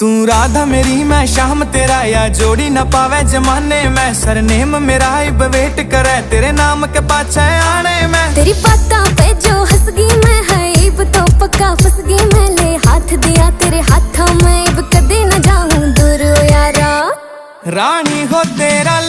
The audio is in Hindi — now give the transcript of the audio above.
तू राधा मेरी मैं श्याम तेरा, या जोड़ी न पावे जमाने में। सरनेम मेरा इब वेट करे, तेरे नाम के पाछे आने में। तेरी बातों पे जो हंस गई मैं, है इब तो पक्का फंस गई मैं। ले हाथ दिया तेरे हाथों में, इब कदे न जाऊं दूर ओ यारा। रानी हो तेरा